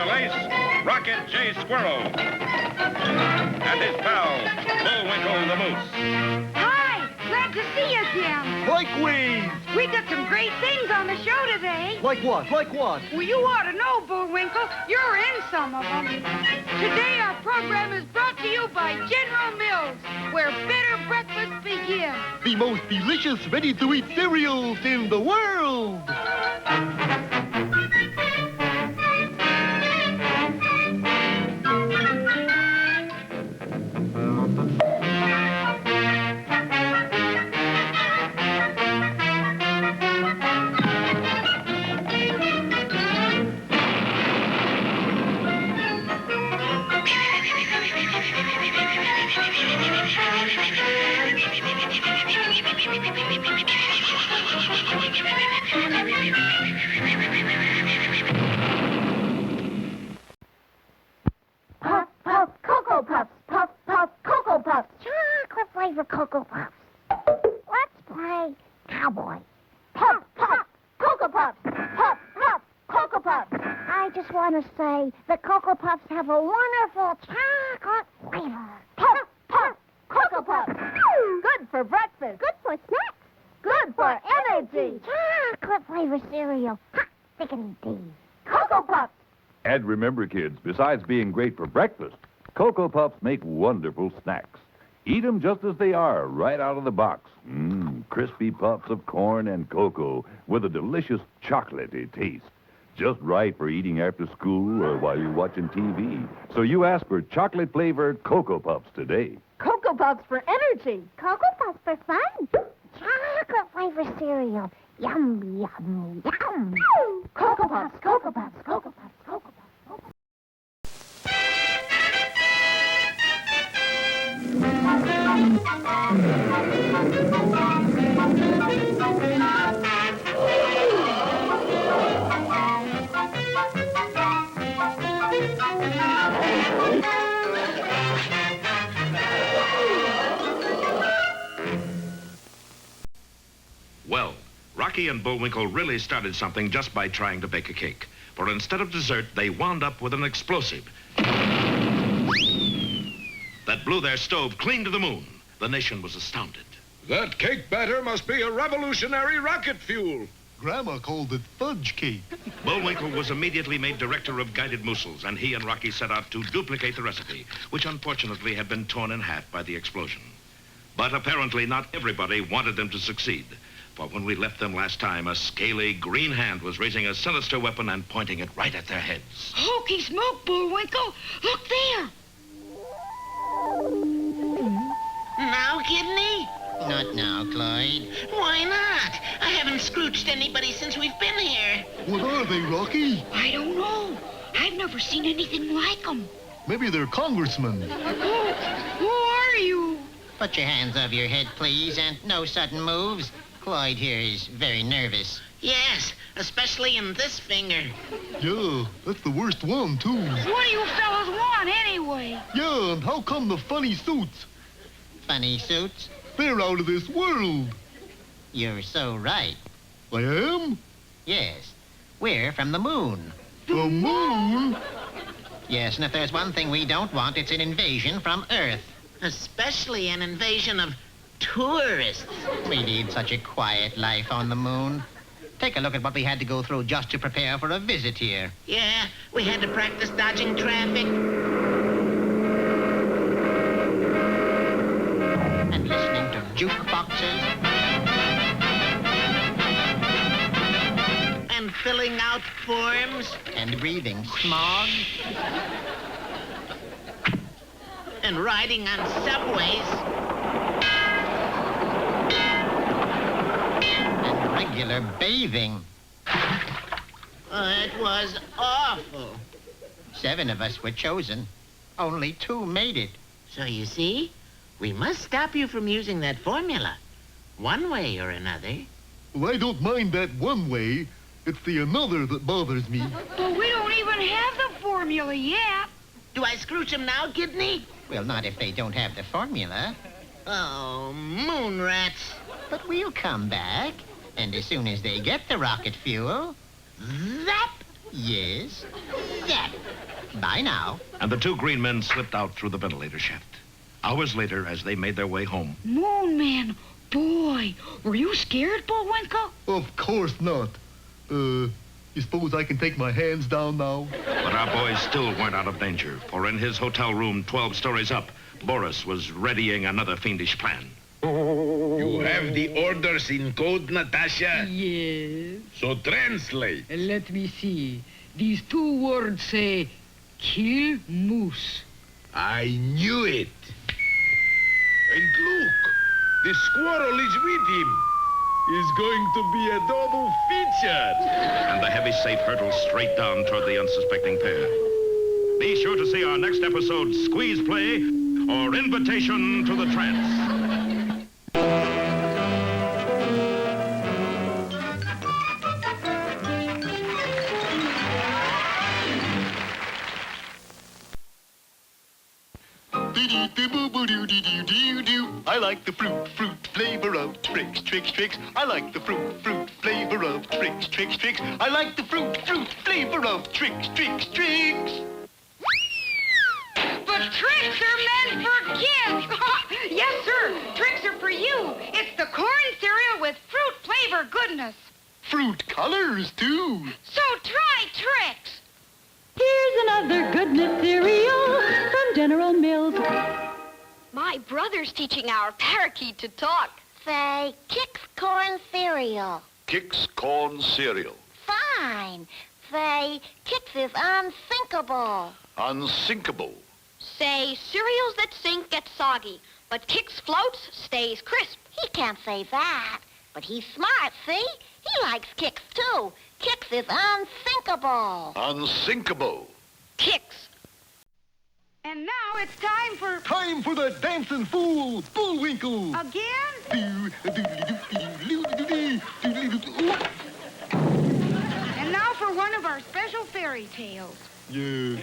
Royal Ace, Rocket J. Squirrel, and his pal, Bullwinkle the Moose. Hi, glad to see you again. Likewise. We got some great things on the show today. Like what? Like what? Well, you ought to know, Bullwinkle. You're in some of them. Today, our program is brought to you by General Mills, where better breakfasts begin. The most delicious, ready-to-eat cereals in the world. Puff, puff, Cocoa Puffs. Puff, puff, Cocoa Puffs. Chocolate flavor Cocoa Puffs. Let's play cowboy. Puff, puff, Cocoa Puffs. Puff, puff, Cocoa Puffs. I just want to say the Cocoa Puffs have a wonderful chocolate flavor. Puff, puff, Cocoa Puffs. Good for breakfast. Good for snacks. Good for energy. Chocolate flavor cereal. Hot, thickety-dee. Cocoa Puffs. And remember, kids, besides being great for breakfast, Cocoa Puffs make wonderful snacks. Eat them just as they are, right out of the box. Crispy puffs of corn and cocoa with a delicious chocolatey taste. Just right for eating after school or while you're watching TV. So you ask for chocolate-flavored Cocoa Puffs today. Cocoa Puffs for energy. Cocoa Puffs for fun. Chocolate flavor cereal. Yum, yum, yum. Cocoa Puffs, Cocoa Puffs, Cocoa Puffs, Cocoa Puffs, Cocoa Puffs. Well, Rocky and Bullwinkle really started something just by trying to bake a cake. For instead of dessert, they wound up with an explosive that blew their stove clean to the moon. The nation was astounded. That cake batter must be a revolutionary rocket fuel. Grandma called it fudge cake. Bullwinkle was immediately made director of guided mousses, and he and Rocky set out to duplicate the recipe, which unfortunately had been torn in half by the explosion. But apparently not everybody wanted them to succeed. For when we left them last time, a scaly green hand was raising a sinister weapon and pointing it right at their heads. Hokey smoke, Bullwinkle. Look there. Now, Kidney? Not now, Clyde. Why not? I haven't scrooched anybody since we've been here. What are they, Rocky? I don't know. I've never seen anything like them. Maybe they're congressmen. Who are you? Put your hands over your head, please, and no sudden moves. Clyde here is very nervous. Yes, especially in this finger. Yeah, that's the worst one, too. What do you fellas want, anyway? Yeah, and how come the funny suits? Funny suits? They're out of this world. You're so right. I am? Yes, we're from the moon. The moon? Yes, and if there's one thing we don't want, it's an invasion from Earth. Especially an invasion of tourists. We lead such a quiet life on the moon. Take a look at what we had to go through just to prepare for a visit here. Yeah, we had to practice dodging traffic. And listening to jukeboxes. And filling out forms. And breathing smog. And riding on subways. Regular bathing. It was awful. 7 of us were chosen. Only 2 made it. So you see, we must stop you from using that formula. One way or another. Well, I don't mind that one way. It's the another that bothers me. But we don't even have the formula yet. Do I scrooge them now, Kidney? Well, not if they don't have the formula. Oh, moon rats. But we'll come back. And as soon as they get the rocket fuel... Zap! Yes, zap! Bye now. And the two green men slipped out through the ventilator shaft. Hours later, as they made their way home, Moon Man, boy, were you scared, Bullwinkle? Of course not. You suppose I can take my hands down now? but our boys still weren't out of danger, for in his hotel room 12 stories up, Boris was readying another fiendish plan. You have the orders in code, Natasha? Yes. So translate. Let me see. These two words say, kill moose. I knew it. And look, the squirrel is with him. It's going to be a double feature. And the heavy safe hurtled straight down toward the unsuspecting pair. Be sure to see our next episode, Squeeze Play, or Invitation to the Trance. I like the fruit flavor of Trix, Trix, Trix. I like the fruit flavor of Trix, Trix, Trix. I like the fruit flavor of Trix, Trix, Trix. But tricks are meant for kids. Yes, sir. Tricks are for you. It's the corn cereal with fruit flavor goodness. Fruit colors, too. So try Trix. Here's another goodness cereal from General Mills. My brother's teaching our parakeet to talk. Say, Kix corn cereal. Kix corn cereal. Fine. Say, Kix is unsinkable. Unsinkable. Say, cereals that sink get soggy, but Kix floats stays crisp. He can't say that, but he's smart, see? He likes Kix, too. Kix is unsinkable. Unsinkable. Kix. And now it's time for... Time for the dancing fool, Bullwinkle. Again? And now for one of our special fairy tales. Yeah.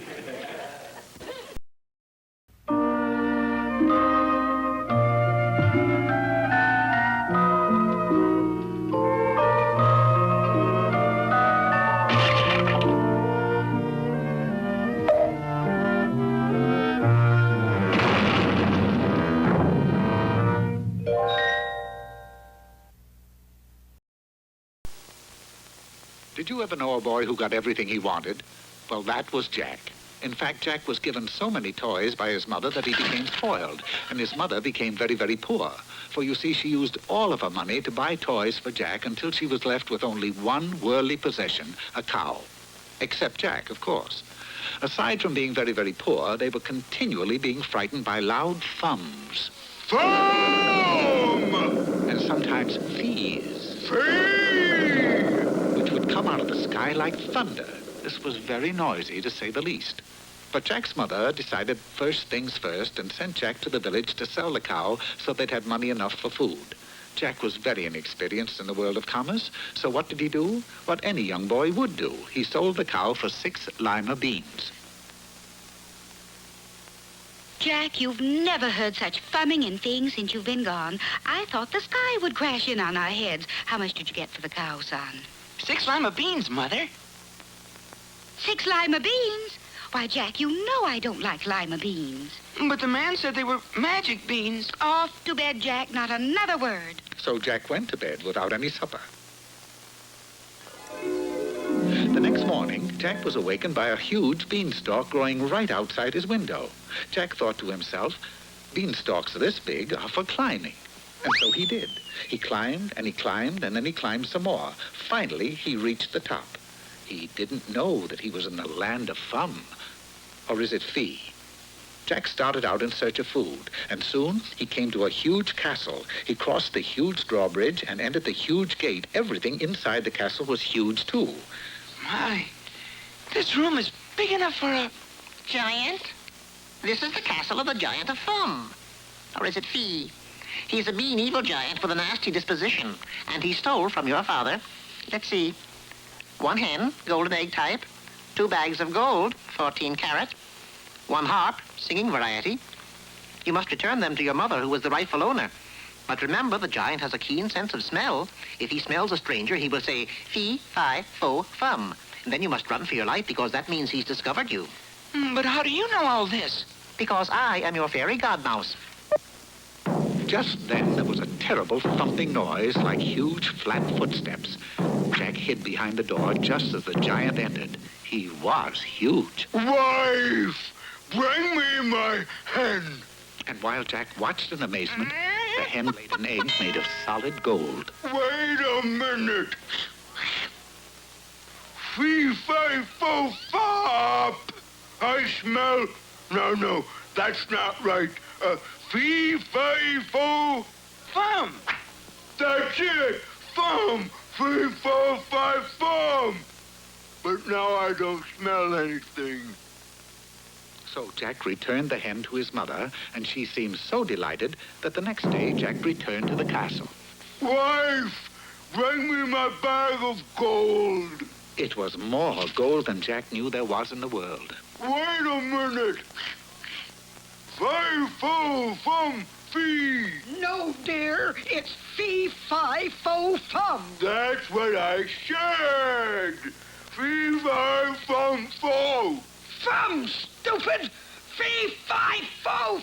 Did you ever know a boy who got everything he wanted? Well, that was Jack. In fact, Jack was given so many toys by his mother that he became spoiled, and his mother became very, very poor. For you see, she used all of her money to buy toys for Jack until she was left with only one worldly possession, a cow. Except Jack, of course. Aside from being very, very poor, they were continually being frightened by loud thums. Thumb! And sometimes fees. Which would come out of the sky like thunder. This was very noisy, to say the least. But Jack's mother decided first things first and sent Jack to the village to sell the cow so they'd have money enough for food. Jack was very inexperienced in the world of commerce, so what did he do? What any young boy would do. He sold the cow for 6 lima beans. Jack, you've never heard such thumbing and things since you've been gone. I thought the sky would crash in on our heads. How much did you get for the cow, son? 6 lima beans, Mother. 6 lima beans? Why, Jack, you know I don't like lima beans. But the man said they were magic beans. Off to bed, Jack. Not another word. So Jack went to bed without any supper. The next morning, Jack was awakened by a huge beanstalk growing right outside his window. Jack thought to himself, beanstalks this big are for climbing. And so he did. He climbed, and then he climbed some more. Finally, he reached the top. He didn't know that he was in the land of Fum. Or is it Fe? Jack started out in search of food, and soon he came to a huge castle. He crossed the huge drawbridge and entered the huge gate. Everything inside the castle was huge, too. My, this room is big enough for a... Giant? This is the castle of the giant of Fum. Or is it Fe? He's a mean, evil giant with a nasty disposition, and he stole from your father, let's see, 1 hen, golden egg type, 2 bags of gold, 14 carat, 1 harp, singing variety. You must return them to your mother, who was the rightful owner. But remember, the giant has a keen sense of smell. If he smells a stranger, he will say, Fe-Fi-Fo-Fum. And then you must run for your life, because that means he's discovered you. But how do you know all this? Because I am your fairy godmouse. Just then, there was a terrible thumping noise like huge flat footsteps. Jack hid behind the door just as the giant entered. He was huge. Wife, bring me my hen. And while Jack watched in amazement, the hen laid an egg made of solid gold. Wait a minute. Fe-Fi-Fo-Fum. I smell... No, that's not right. Fe-Fi-Fo-Fum. That's it. Fum. Fe-Fi-Fo-Fum. But now I don't smell anything. So Jack returned the hen to his mother, and she seemed so delighted that the next day Jack returned to the castle. Wife, bring me my bag of gold. It was more gold than Jack knew there was in the world. Wait a minute. Fi-Fo-Fum, fee. No, dear. It's Fe-Fi-Fo-Fum. That's what I said. Fe-Fi-Fum-Fo. Fum, stupid! Fe-Fi-Fo-Fum!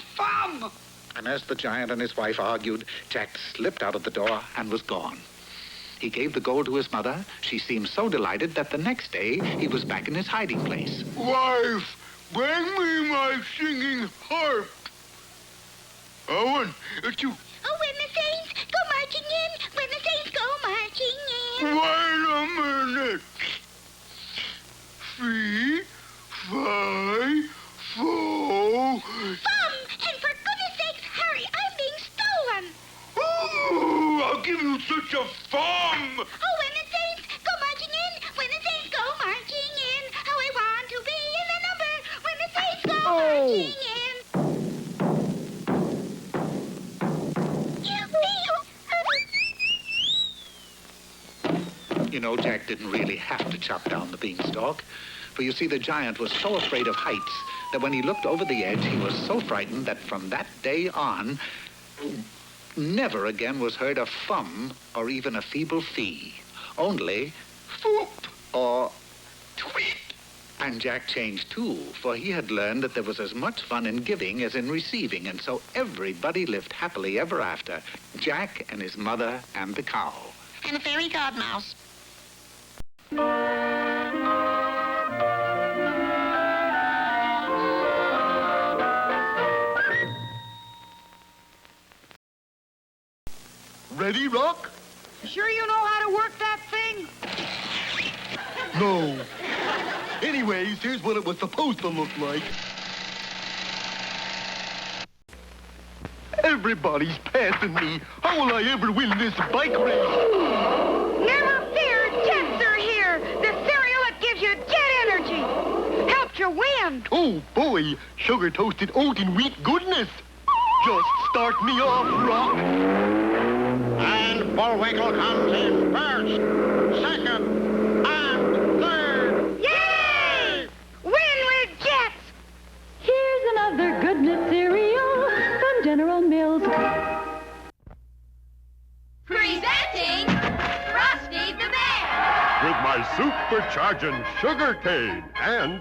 And as the giant and his wife argued, Jack slipped out of the door and was gone. He gave the gold to his mother. She seemed so delighted that the next day he was back in his hiding place. Wife, bring me my singing harp. Owen, it's you. Oh, when the saints go marching in, when the saints go marching in. Wait a minute. Fe-Fi-Fo. Fum! And for goodness sakes, hurry, I'm being stolen. Ooh, I'll give you such a fum. Oh, when the saints go marching in, when the saints go marching in. How I want to be in the number when the saints go marching in. You know, Jack didn't really have to chop down the beanstalk. For you see, the giant was so afraid of heights that when he looked over the edge, he was so frightened that from that day on, never again was heard a fum or even a feeble fee. Only foop or tweet. And Jack changed too, for he had learned that there was as much fun in giving as in receiving, and so everybody lived happily ever after. Jack and his mother and the cow. And a fairy godmouse. Ready, Rock? Sure you know how to work that thing? No. Anyways, here's what it was supposed to look like. Everybody's passing me. How will I ever win this bike race? Never fear, Jets are here. The cereal that gives you jet energy. Helped you win. Oh, boy. Sugar-toasted oat and wheat goodness. Just start me off, Rock. And Bullwinkle comes in first, second, and third. Yay! Win with Jets. Here's another goodness cereal from General Mills. Presenting Frosty the Bear. With my supercharging sugar cane and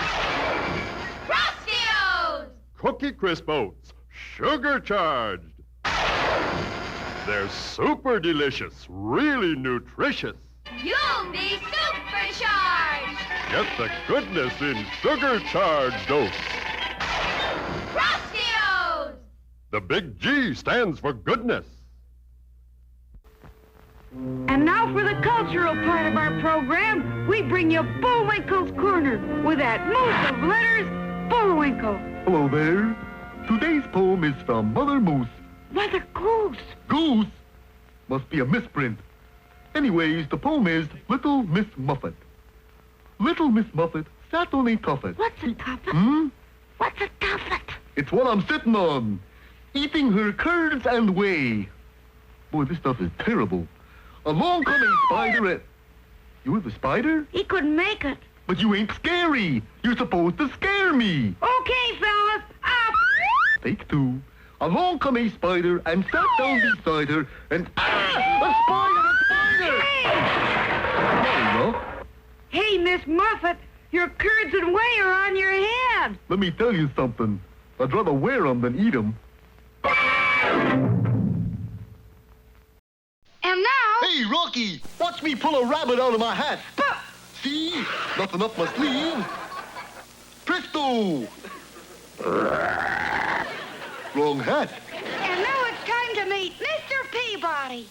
Frostios. Cookie Crisp Oats, sugar charged. They're super delicious, really nutritious. You'll be supercharged. Get the goodness in sugar charged oats. Frostios. The big G stands for goodness. And now for the cultural part of our program, we bring you Bullwinkle's Corner with that moose of letters, Bullwinkle. Hello there. Today's poem is from Mother Moose. Mother Goose. Goose? Must be a misprint. Anyways, the poem is Little Miss Muffet. Little Miss Muffet sat on a tuffet. What's a tuffet? What's a tuffet? It's what I'm sitting on, eating her curds and whey. Boy, this stuff is terrible. Along come a spider and... You're the spider? He couldn't make it. But you ain't scary. You're supposed to scare me. Okay, fellas, up. Take two. Along come a spider and sat down beside her and... Ah! A spider! Hey! Hey, look. Hey, Miss Muffet, your curds and whey are on your head. on. Let me tell you something. I'd rather wear them than eat them. And now... Hey, Rocky, watch me pull a rabbit out of my hat. See? Nothing up my sleeve. Presto! Wrong hat. And now it's time to meet Mr. Peabody.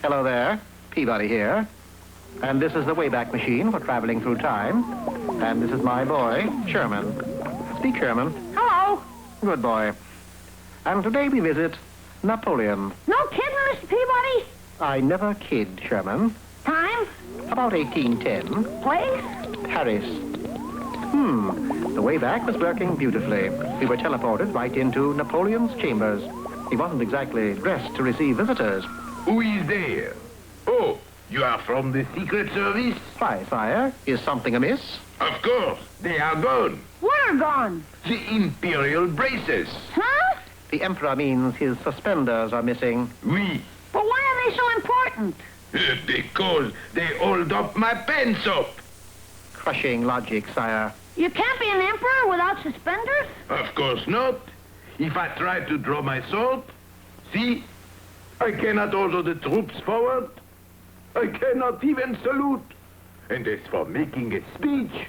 Hello there, Peabody here. And this is the Wayback Machine for traveling through time. And this is my boy, Sherman. Speak, Sherman. Hello. Good boy. And today we visit Napoleon. No kidding, Mr. Peabody? I never kid, Sherman. Time? About 1810. Place? Paris. The Wayback was working beautifully. We were teleported right into Napoleon's chambers. He wasn't exactly dressed to receive visitors. Who is there? Oh, you are from the Secret Service? Why, sire, is something amiss? Of course, they are gone. What are gone? The Imperial braces. Huh? The Emperor means his suspenders are missing. Oui. But why are they so important? Because they hold up my pants up. Crushing logic, sire. You can't be an emperor without suspenders? Of course not. If I try to draw my sword, see? I cannot order the troops forward. I cannot even salute. And as for making a speech,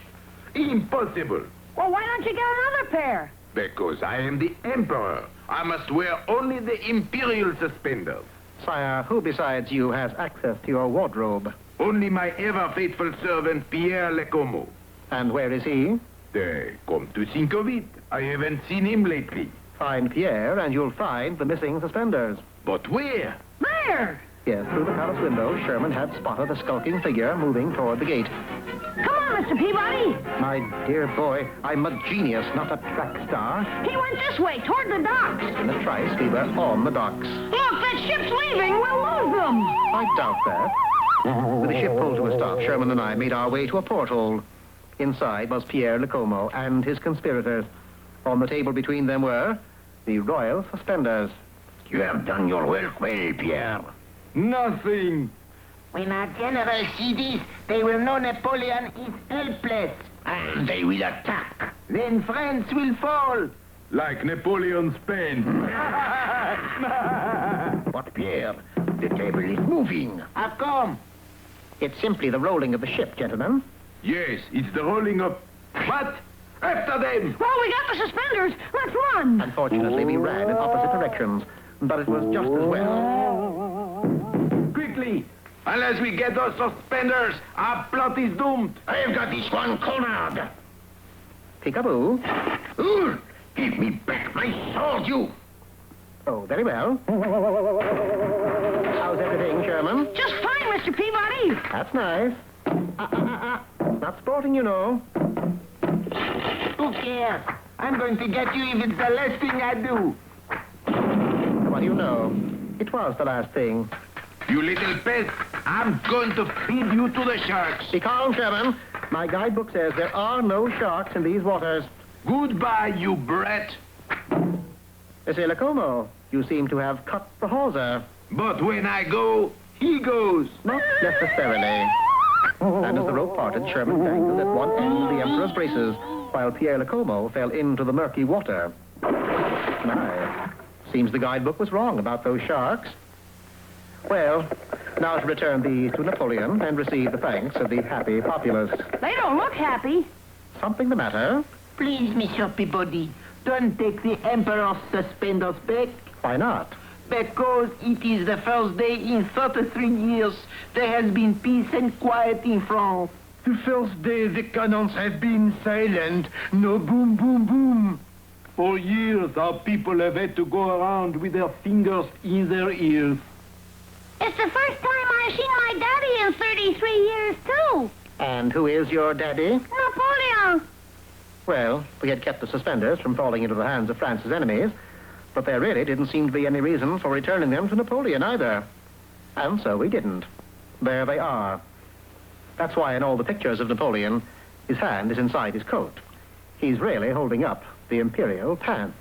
impossible. Well, why don't you get another pair? Because I am the emperor. I must wear only the imperial suspenders. Sire, who besides you has access to your wardrobe? Only my ever-faithful servant, Pierre Lecomo. And where is he? Come to think of it, I haven't seen him lately. Find Pierre, and you'll find the missing suspenders. But where? There! Yes, through the palace window, Sherman had spotted a skulking figure moving toward the gate. Come on, Mr. Peabody! My dear boy, I'm a genius, not a track star. He went this way, toward the docks. In a trice, we were on the docks. Look, that ship's leaving. We'll lose them. I doubt that. With the ship pulled to a stop, Sherman and I made our way to a porthole. Inside was Pierre Lecomo and his conspirators. On the table between them were the royal suspenders. You have done your work well, Pierre. Nothing. When our generals see this, they will know Napoleon is helpless. And they will attack. Then France will fall. Like Napoleon's pen. But, Pierre, the table is moving. How come? It's simply the rolling of the ship, gentlemen. Yes, it's the rolling of... What? After them! Well, we got the suspenders. Let's run. Unfortunately, we ran in opposite directions, but it was just as well. Quickly! Unless we get those suspenders, our plot is doomed. I have got this one cornered. Peekaboo. Ooh, give me back my sword, you. Oh, very well. How's everything, Sherman? Just fine, Mr. Peabody. That's nice. Not sporting, you know. Who cares? I'm going to get you if it's the last thing I do. What do you know? It was the last thing. You little pest, I'm going to feed you to the sharks. Be calm, Sherman. My guidebook says there are no sharks in these waters. Goodbye, you brat. Monsieur Lecomo, you seem to have cut the hawser. But when I go, he goes. Not necessarily. And as the rope parted, Sherman dangled at one end of the Emperor's braces, while Pierre Lecomo fell into the murky water. My, seems the guidebook was wrong about those sharks. Well, now to return these to Napoleon and receive the thanks of the happy populace. They don't look happy. Something the matter? Please, Monsieur Peabody, don't take the Emperor's suspenders back. Why not? Because it is the first day in 33 years there has been peace and quiet in France. The first day the cannons have been silent. No boom, boom, boom. For years our people have had to go around with their fingers in their ears. It's the first time I've seen my daddy in 33 years, too. And who is your daddy? Napoleon. Well, we had kept the suspenders from falling into the hands of France's enemies, But there really didn't seem to be any reason for returning them to Napoleon either. And so we didn't. There they are. That's why in all the pictures of Napoleon, his hand is inside his coat. He's really holding up the imperial pants.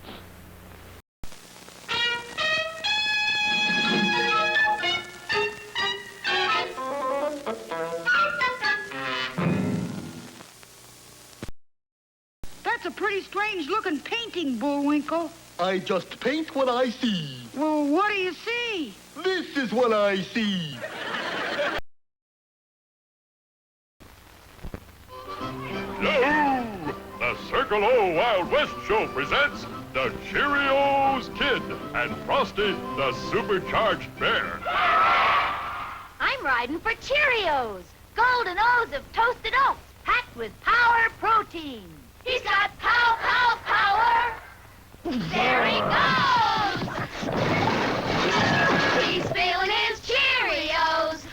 That's a pretty strange-looking painting, Bullwinkle. I just paint what I see. Well, what do you see? This is what I see. Yahoo! The Circle O Wild West Show presents the Cheerios Kid and Frosty the Supercharged Bear. I'm riding for Cheerios. Golden O's of toasted oats, packed with power protein. He's got pow, pow, power. There he goes. He's feeling his Cheerios.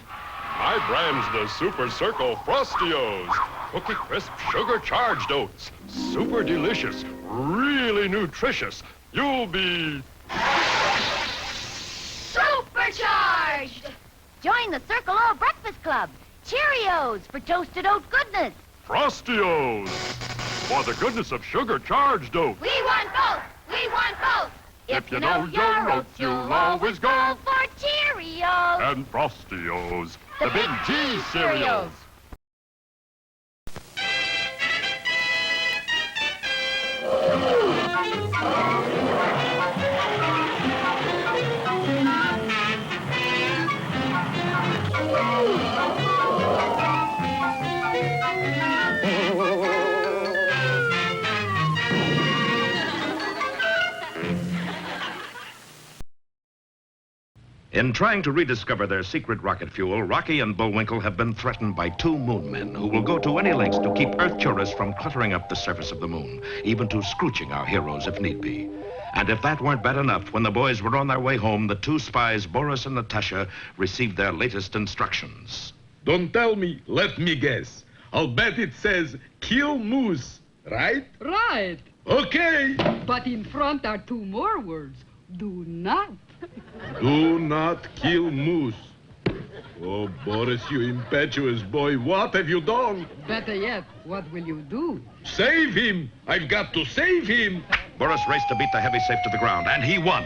My brand's the Super Circle Frostios. Cookie crisp, sugar-charged oats. Super delicious, really nutritious. You'll be... Supercharged. Join the Circle O Breakfast Club. Cheerios for toasted oat goodness. Frostios. For the goodness of sugar-charged oats. We want both. We want both. If you know your oats, you'll always go for Cheerios. And Frostios, the big G cereals. In trying to rediscover their secret rocket fuel, Rocky and Bullwinkle have been threatened by two moon men who will go to any lengths to keep Earth tourists from cluttering up the surface of the moon, even to scrooching our heroes if need be. And if that weren't bad enough, when the boys were on their way home, the two spies, Boris and Natasha, received their latest instructions. Don't tell me, let me guess. I'll bet it says, kill moose, right? Right. Okay. But in front are two more words. Do not. Do not kill moose. Oh, Boris, you impetuous boy, what have you done? Better yet, what will you do? Save him! I've got to save him! Boris raced to beat the heavy safe to the ground, and he won.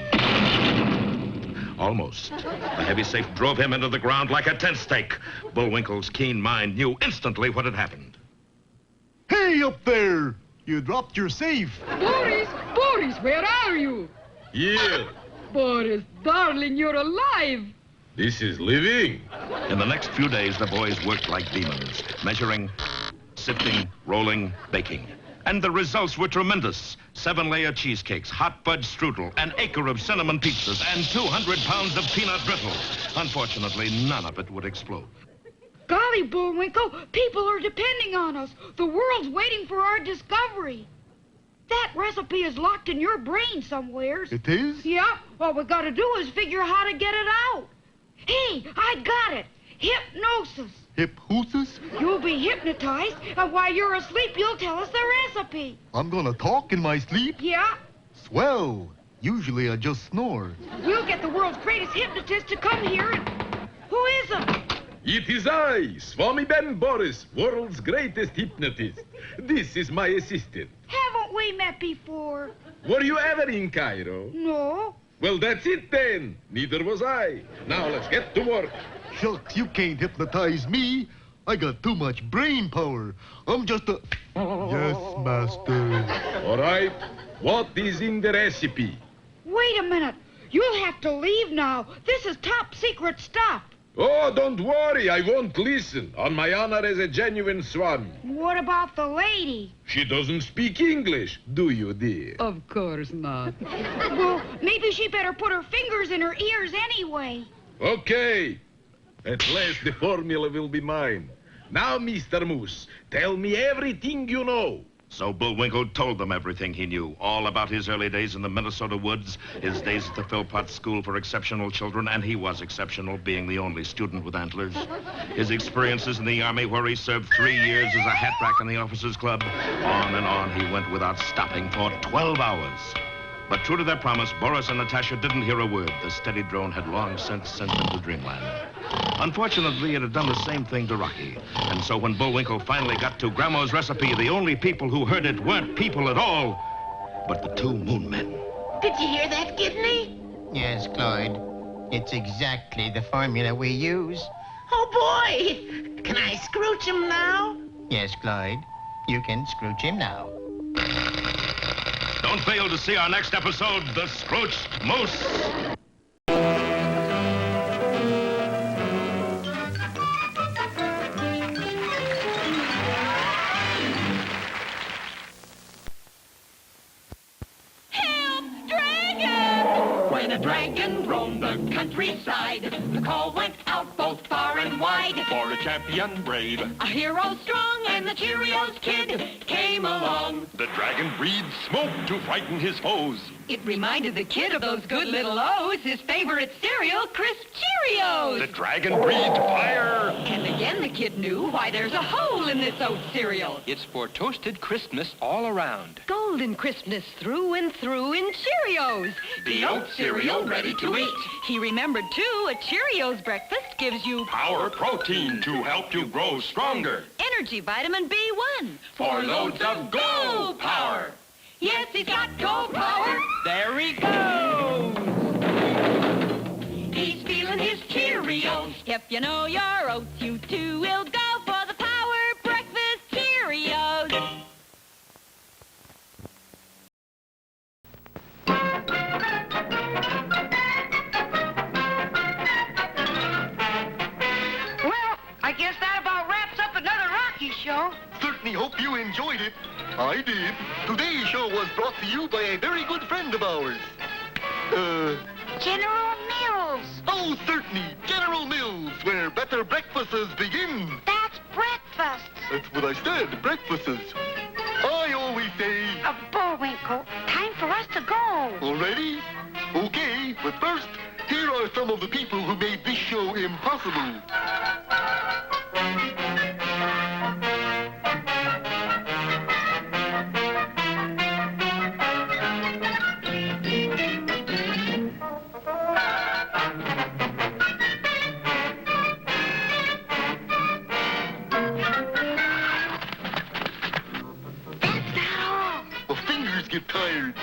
Almost. The heavy safe drove him into the ground like a tent stake. Bullwinkle's keen mind knew instantly what had happened. Hey, up there! You dropped your safe. Boris! Boris, where are you? Here. Boris, darling, you're alive. This is living. In the next few days, the boys worked like demons, measuring, sifting, rolling, baking. And the results were tremendous. 7-layer cheesecakes, hot fudge strudel, an acre of cinnamon pizzas, and 200 pounds of peanut brittle. Unfortunately, none of it would explode. Golly, Bullwinkle, people are depending on us. The world's waiting for our discovery. That recipe is locked in your brain somewheres. It is? Yeah. All we gotta do is figure how to get it out. Hey, I got it. Hypnosis. Hypnosis? You'll be hypnotized, and while you're asleep, you'll tell us the recipe. I'm gonna talk in my sleep? Yeah. Swell. Usually I just snore. We'll get the world's greatest hypnotist to come here and... Who is it? It is I, Swami Ben Boris, world's greatest hypnotist. This is my assistant. Haven't we met before? Were you ever in Cairo? No. Well, that's it then. Neither was I. Now let's get to work. Shucks, you can't hypnotize me. I got too much brain power. I'm just a... Yes, master. All right. What is in the recipe? Wait a minute. You'll have to leave now. This is top secret stuff. Oh, don't worry. I won't listen. On my honor as a genuine Swami. What about the lady? She doesn't speak English, do you, dear? Of course not. Well, maybe she better put her fingers in her ears anyway. Okay. At last the formula will be mine. Now, Mr. Moose, tell me everything you know. So Bullwinkle told them everything he knew, all about his early days in the Minnesota woods, his days at the Philpott School for Exceptional Children, and he was exceptional, being the only student with antlers. His experiences in the Army, where he served 3 years as a hat rack in the Officers Club. On and on he went without stopping for 12 hours. But true to their promise, Boris and Natasha didn't hear a word. The steady drone had long since sent them to dreamland. Unfortunately, it had done the same thing to Rocky. And so when Bullwinkle finally got to Grandma's recipe, the only people who heard it weren't people at all, but the two moon men. Did you hear that, Kidney? Yes, Cloyd. It's exactly the formula we use. Oh, boy! Can I scrooch him now? Yes, Cloyd. You can scrooch him now. Don't fail to see our next episode, The Scrooched Moose. When a dragon roamed the countryside, the call went out both far and wide. For a champion brave, A hero strong and the Cheerios kid came along. the dragon breathed smoke to frighten his foes. It reminded the kid of those good little O's, his favorite cereal, Crisp Cheerios. The dragon breathed fire. And again the kid knew why there's a hole in this oat cereal. It's for toasted crispness all around. Golden crispness through and through in Cheerios. The oat cereal ready to eat. He remembered, too, a Cheerios breakfast gives you Power protein to help you grow stronger. energy vitamin B1. For loads of Go Power. Yes, he's got Go Power. There he goes. He's feeling his Cheerios. If you know your oats, you too will go for the Power Breakfast Cheerios. Well, I guess that about wraps up another Rocky show. Certainly hope you enjoyed it. I did. Today's show was brought to you by a very good friend of ours. General Mills. Oh, certainly. General Mills, where better breakfasts begin. That's breakfast. That's what I said, breakfasts. I always say... Bullwinkle, time for us to go. All ready? Okay, but first, here are some of the people who made this show impossible. Get tired.